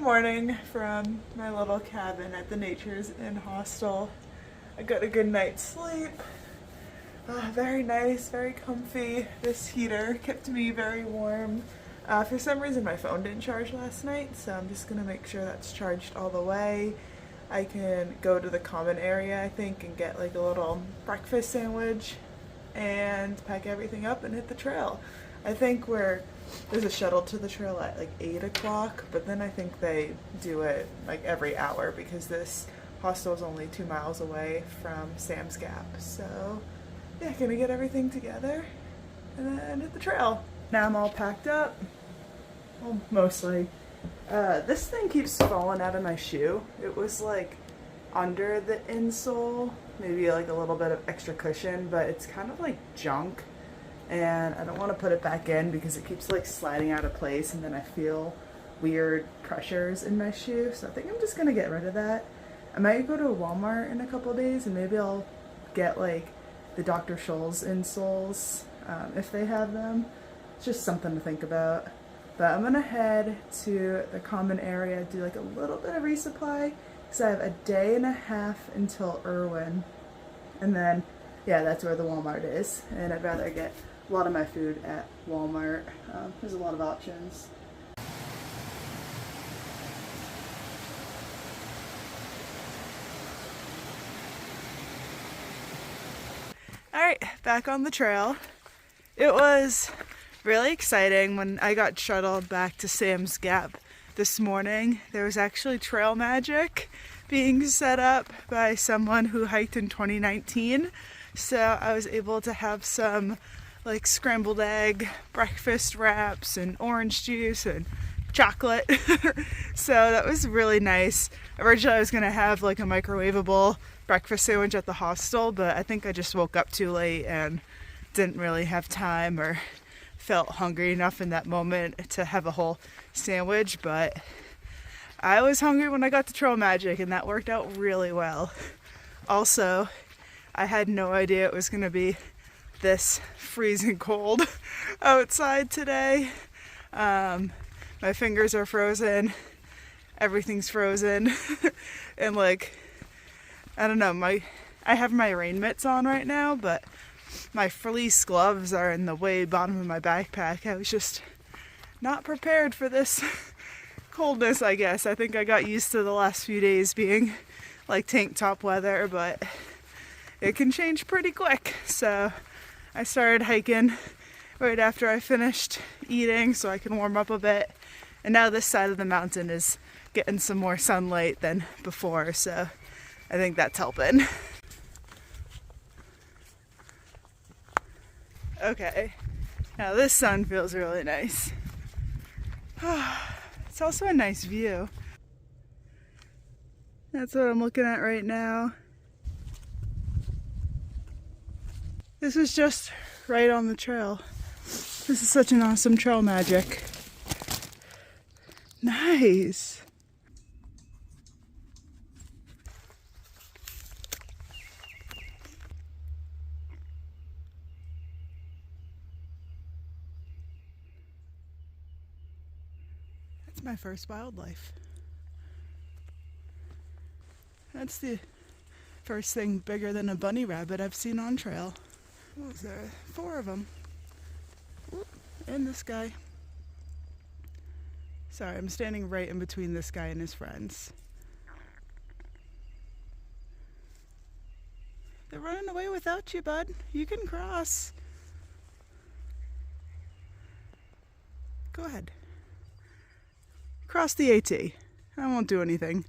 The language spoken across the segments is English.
morning from my little cabin at the Nature's Inn Hostel. I got a good night's sleep. Very nice, very comfy. This heater kept me very warm. For some reason my phone didn't charge last night, so I'm just gonna make sure that's charged all the way. I can go to the common area, I think, and get like a little breakfast sandwich and pack everything up and hit the trail. I think there's a shuttle to the trail at like 8 o'clock, but then I think they do it like every hour because this hostel is only 2 miles away from Sam's Gap. So yeah, gonna get everything together and then hit the trail. Now I'm all packed up. Well, mostly. This thing keeps falling out of my shoe. It was like under the insole, maybe like a little bit of extra cushion, but it's kind of like junk. And I don't want to put it back in because it keeps like sliding out of place and then I feel weird pressures in my shoe. So I think I'm just going to get rid of that. I might go to Walmart in a couple days and maybe I'll get like the Dr. Scholl's insoles if they have them. It's just something to think about. But I'm going to head to the common area, do like a little bit of resupply because I have a day and a half until Irwin. And then, yeah, that's where the Walmart is. And I'd rather get a lot of my food at Walmart. There's a lot of options. Alright, back on the trail. It was really exciting when I got shuttled back to Sam's Gap this morning. There was actually trail magic being set up by someone who hiked in 2019. So I was able to have some like scrambled egg breakfast wraps and orange juice and chocolate. So that was really nice. Originally I was gonna have like a microwavable breakfast sandwich at the hostel, but I think I just woke up too late and didn't really have time or felt hungry enough in that moment to have a whole sandwich. But I was hungry when I got to Trail Magic and that worked out really well. Also, I had no idea it was gonna be this freezing cold outside today. My fingers are frozen, everything's frozen, and like, I don't know, I have my rain mitts on right now, but my fleece gloves are in the way bottom of my backpack. I was just not prepared for this coldness, I guess. I think I got used to the last few days being like tank top weather, but it can change pretty quick. So I started hiking right after I finished eating so I can warm up a bit. And now this side of the mountain is getting some more sunlight than before, so I think that's helping. Okay, now this sun feels really nice. It's also a nice view. That's what I'm looking at right now. This is just right on the trail. This is such an awesome trail magic. Nice. That's my first wildlife. That's the first thing bigger than a bunny rabbit I've seen on trail. What was there? 4 of them. And this guy. Sorry, I'm standing right in between this guy and his friends. They're running away without you, bud. You can cross. Go ahead. Cross the AT. I won't do anything.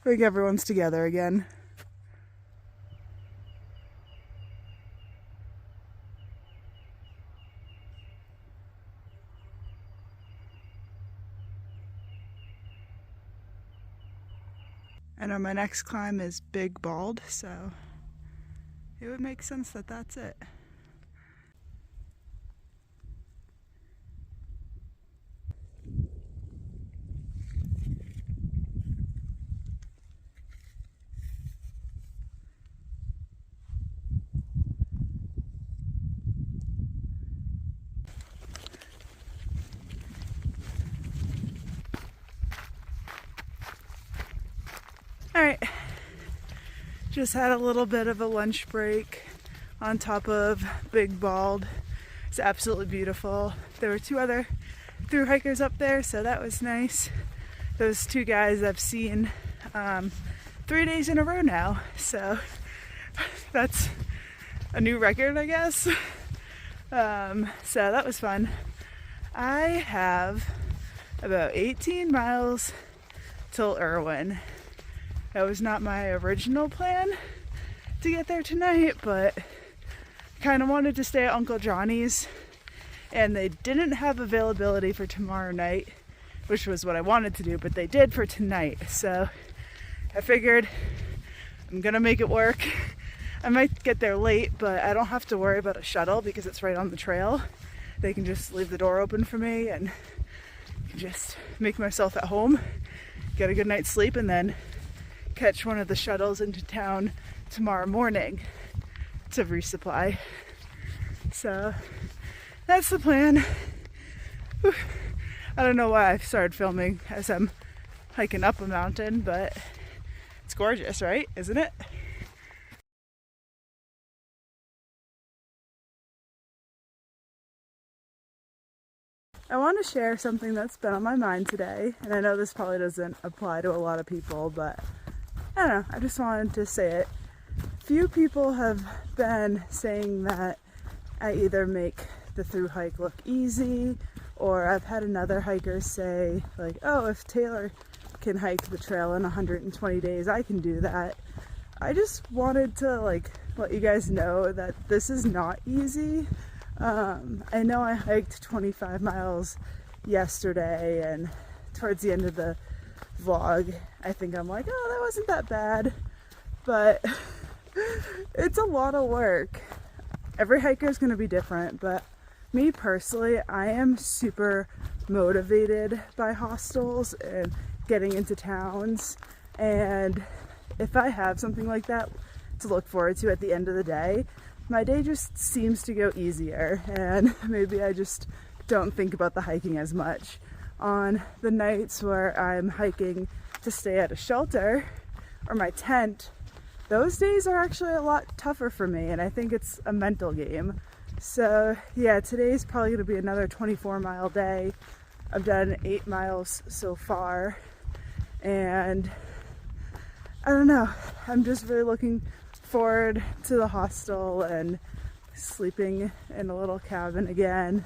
I think everyone's together again. I know my next climb is Big Bald, so it would make sense that that's it. Alright, just had a little bit of a lunch break on top of Big Bald. It's absolutely beautiful. There were 2 other thru hikers up there, so that was nice. Those 2 guys I've seen 3 days in a row now, so that's a new record, I guess. So that was fun. I have about 18 miles till Irwin. That was not my original plan to get there tonight, but kind of wanted to stay at Uncle Johnny's, and they didn't have availability for tomorrow night, which was what I wanted to do, but they did for tonight. So I figured I'm gonna make it work. I might get there late, but I don't have to worry about a shuttle because it's right on the trail. They can just leave the door open for me and just make myself at home, get a good night's sleep, and then catch one of the shuttles into town tomorrow morning to resupply. So that's the plan. Whew. I don't know why I started filming as I'm hiking up a mountain, but it's gorgeous, right? Isn't it? I want to share something that's been on my mind today, and I know this probably doesn't apply to a lot of people, but I don't know, I just wanted to say it. Few people have been saying that I either make the thru hike look easy, or I've had another hiker say like, oh, if Taylor can hike the trail in 120 days, I can do that. I just wanted to like let you guys know that this is not easy. I know I hiked 25 miles yesterday, and towards the end of the vlog I think I'm like, oh, that wasn't that bad, but it's a lot of work. Every hiker is going to be different, but me personally, I am super motivated by hostels and getting into towns, and if I have something like that to look forward to at the end of the day, my day just seems to go easier, and maybe I just don't think about the hiking as much. On the nights where I'm hiking to stay at a shelter or my tent, those days are actually a lot tougher for me, and I think it's a mental game. So yeah, today's probably going to be another 24-mile day. I've done 8 miles so far, and I don't know, I'm just really looking forward to the hostel and sleeping in a little cabin again,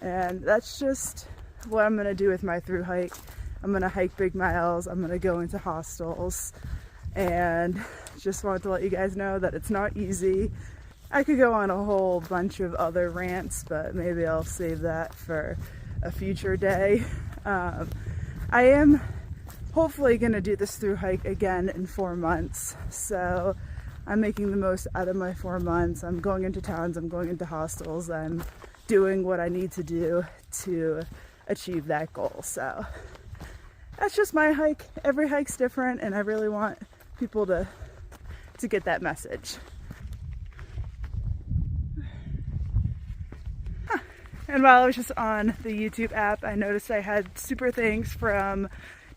and that's just what I'm going to do with my thru hike. I'm going to hike big miles, I'm going to go into hostels, and just wanted to let you guys know that it's not easy. I could go on a whole bunch of other rants, but maybe I'll save that for a future day. I am hopefully going to do this thru hike again in 4 months, so I'm making the most out of my 4 months. I'm going into towns, I'm going into hostels, I'm doing what I need to do to achieve that goal. So that's just my hike. Every hike's different, and I really want people to get that message. And while I was just on the YouTube app, I noticed I had super thanks from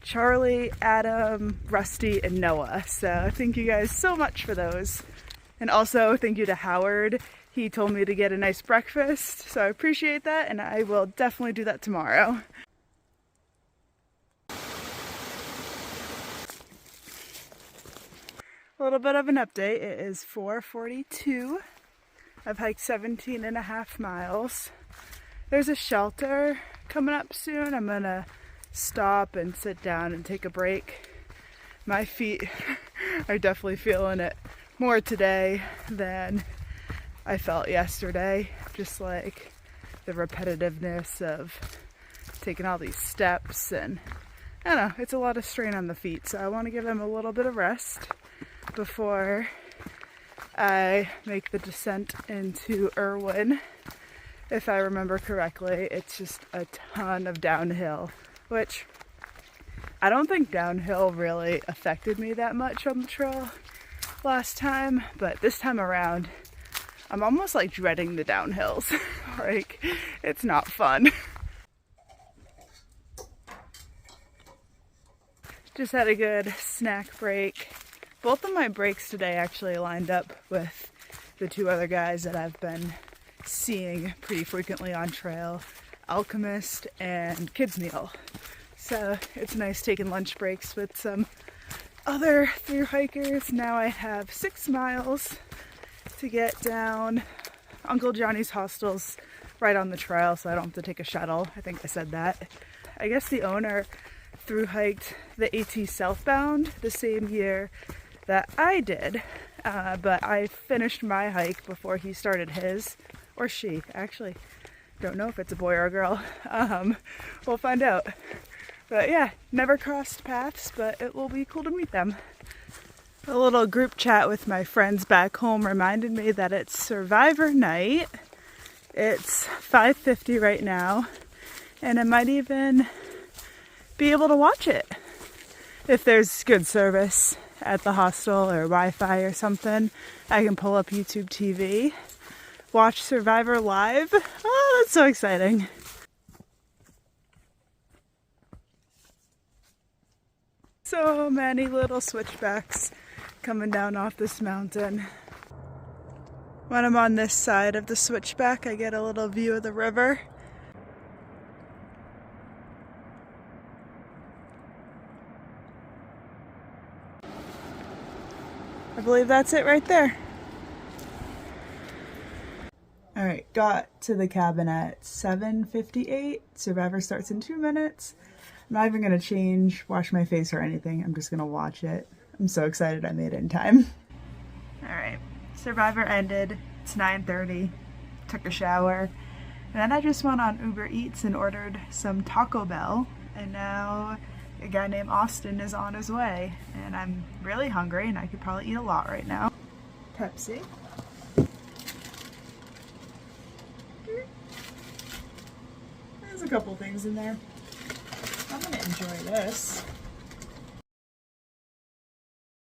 Charlie, Adam, Rusty, and Noah. So thank you guys so much for those. And also thank you to Howard. He told me to get a nice breakfast, so I appreciate that, and I will definitely do that tomorrow. A little bit of an update. It is 4:42. I've hiked 17.5 miles. There's a shelter coming up soon. I'm gonna stop and sit down and take a break. My feet are definitely feeling it more today than I felt yesterday. Just like the repetitiveness of taking all these steps, and I don't know, it's a lot of strain on the feet, so I want to give them a little bit of rest before I make the descent into Irwin. If I remember correctly, it's just a ton of downhill, which I don't think downhill really affected me that much on the trail last time, but this time around, I'm almost like dreading the downhills. Like, it's not fun. Just had a good snack break. Both of my breaks today actually lined up with the two other guys that I've been seeing pretty frequently on trail, Alchemist and Kids Meal. So it's nice taking lunch breaks with some other thru hikers. Now I have 6 miles to get down. Uncle Johnny's Hostel's right on the trail, so I don't have to take a shuttle. I think I said that. I guess the owner thru-hiked the AT Southbound the same year that I did, but I finished my hike before he started his, or she, actually. Don't know if it's a boy or a girl. We'll find out. But yeah, never crossed paths, but it will be cool to meet them. A little group chat with my friends back home reminded me that it's Survivor night. It's 5:50 right now, and I might even be able to watch it if there's good service at the hostel or Wi-Fi or something. I can pull up YouTube TV, watch Survivor live. Oh, that's so exciting. So many little switchbacks coming down off this mountain. When I'm on this side of the switchback, I get a little view of the river. I believe that's it right there. Alright, got to the cabin at 7:58. Survivor starts in 2 minutes. I'm not even going to change, wash my face or anything. I'm just going to watch it. I'm so excited I made it in time. Alright, Survivor ended. It's 9:30. Took a shower. And then I just went on Uber Eats and ordered some Taco Bell. And now a guy named Austin is on his way. And I'm really hungry and I could probably eat a lot right now. Pepsi. There's a couple things in there. I'm gonna enjoy this.